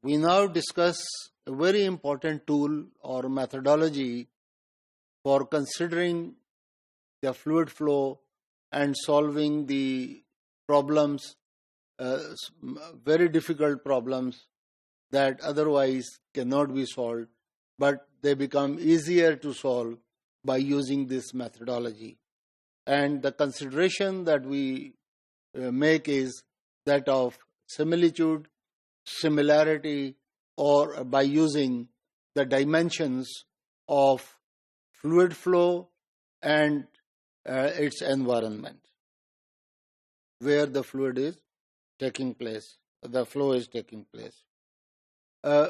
we now discuss a very important tool or methodology for considering the fluid flow and solving the problems, very difficult problems that otherwise cannot be solved, but they become easier to solve by using this methodology. And the consideration that we make is that of similitude, similarity, or by using the dimensions of fluid flow and its environment, where the fluid is taking place, the flow is taking place.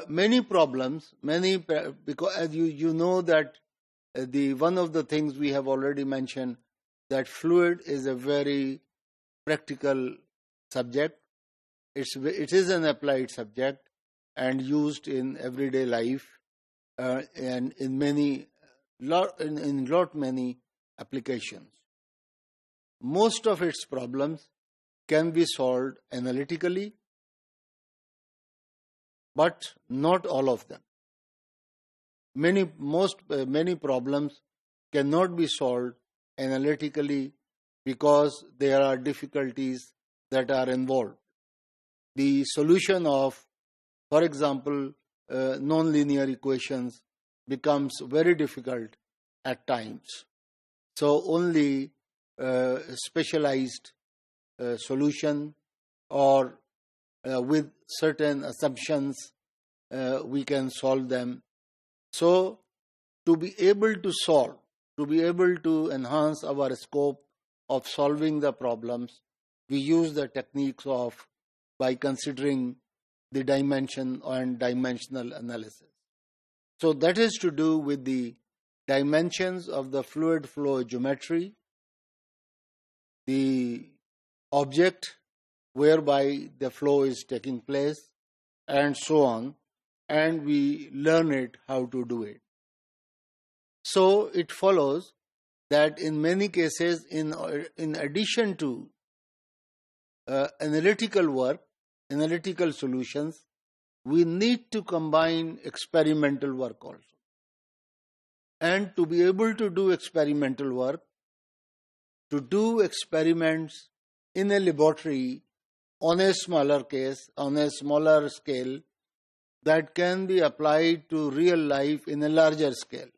Many problems, because as you know that one of the things we have already mentioned, that fluid is a very practical subject. It is an applied subject and used in everyday life and in many applications. Most of its problems can be solved analytically, but not all of them. Many problems cannot be solved analytically because there are difficulties that are involved. The solution of, for example, nonlinear equations becomes very difficult at times. So only specialized solution or with certain assumptions we can solve them. So to be able to enhance our scope of solving the problems, we use the techniques by considering the dimension and dimensional analysis. So that is to do with the dimensions of the fluid flow geometry, the object whereby the flow is taking place, and so on, and we learn it how to do it. So it follows that in many cases, in addition to analytical solutions, we need to combine experimental work also. And to be able to do experimental work, to do experiments in a laboratory on a smaller scale that can be applied to real life in a larger scale.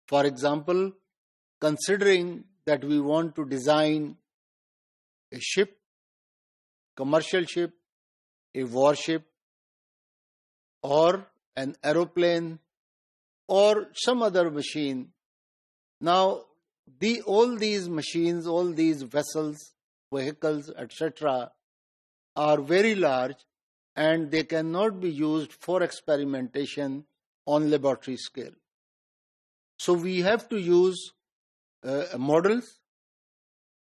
For example, considering that we want to design a ship, commercial ship, a warship, or an aeroplane, or some other machine. Now, all these machines, all these vessels, vehicles, etc., are very large and they cannot be used for experimentation on laboratory scale. So we have to use models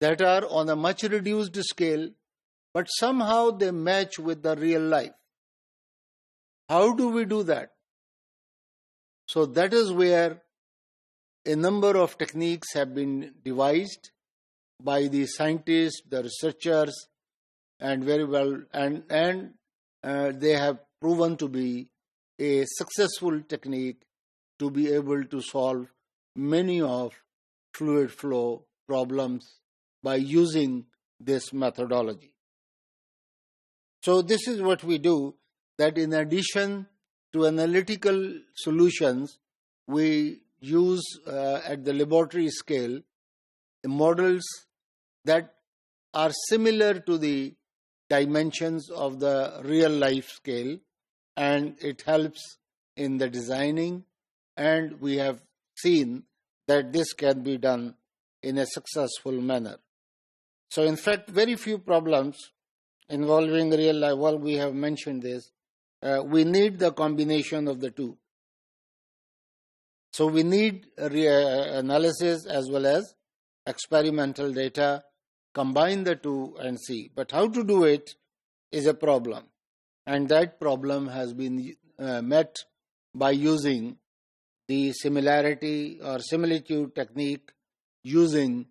that are on a much reduced scale, but somehow they match with the real life. How do we do that? So that is where a number of techniques have been devised by the scientists, the researchers, and very well, and they have proven to be a successful technique to be able to solve many of fluid flow problems by using this methodology. So this is what we do, that in addition to analytical solutions, we use at the laboratory scale models that are similar to the dimensions of the real life scale, and it helps in the designing, and we have seen that this can be done in a successful manner. So in fact, very few problems involving real life, well, we have mentioned this, we need the combination of the two. So we need analysis as well as experimental data, combine the two and see. But how to do it is a problem. And that problem has been met by using the similarity or similitude technique, using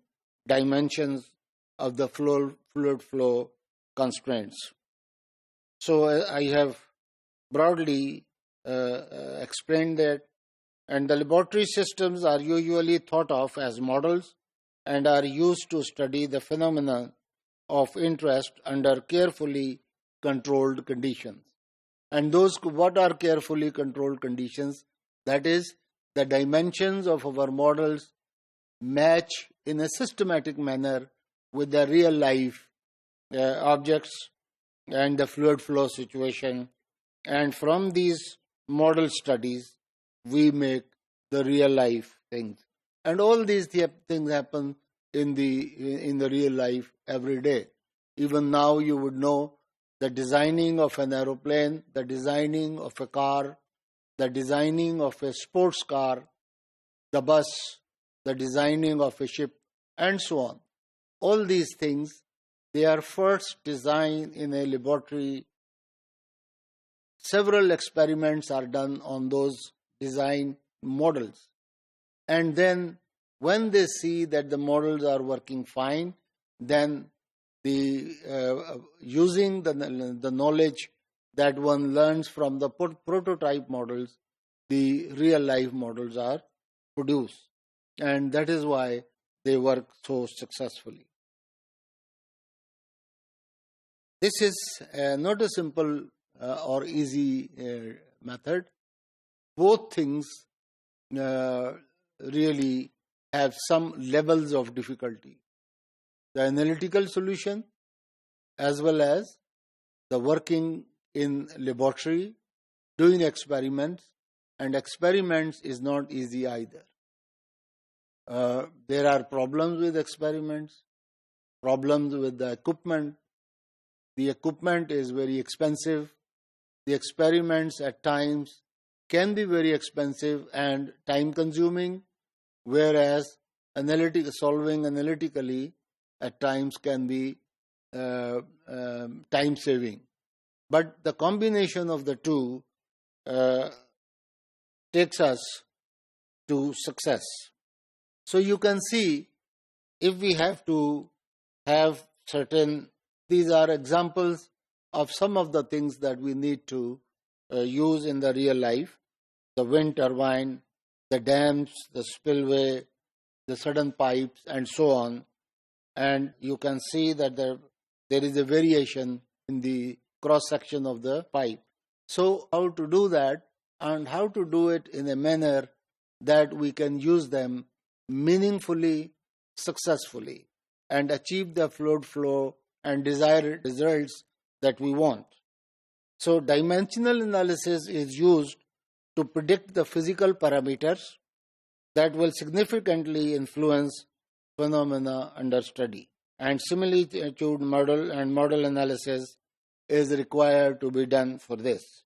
dimensions of the fluid flow constraints. So I have broadly explained that, and the laboratory systems are usually thought of as models and are used to study the phenomena of interest under carefully controlled conditions. And those, what are carefully controlled conditions? That is, the dimensions of our models match in a systematic manner with the real life objects and the fluid flow situation. And from these model studies, we make the real life things. And all these things happen in the real life every day. Even now you would know the designing of an aeroplane, the designing of a car, the designing of a sports car, the bus, the designing of a ship, and so on. All these things, they are first designed in a laboratory. Several experiments are done on those design models. And then when they see that the models are working fine, then using the knowledge that one learns from the prototype models, the real life models are produced. And that is why they work so successfully. This is not a simple or easy method. Both things really have some levels of difficulty. The analytical solution as well as the working in laboratory, doing experiments, and experiments is not easy either. There are problems with experiments, problems with the equipment. The equipment is very expensive. The experiments at times can be very expensive and time consuming, whereas solving analytically at times can be time saving. But the combination of the two takes us to success. So you can see, if we have to have certain, these are examples of some of the things that we need to use in the real life: the wind turbine, the dams, the spillway, the sudden pipes, and so on. And you can see that there is a variation in the cross section of the pipe. So how to do that, and how to do it in a manner that we can use them meaningfully, successfully, and achieve the fluid flow and desired results that we want. So dimensional analysis is used to predict the physical parameters that will significantly influence phenomena under study. And similitude model and model analysis is required to be done for this.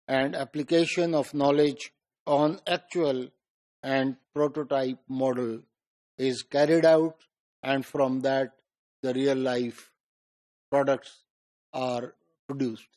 And application of knowledge on actual and prototype model is carried out, and from that the real life products are produced.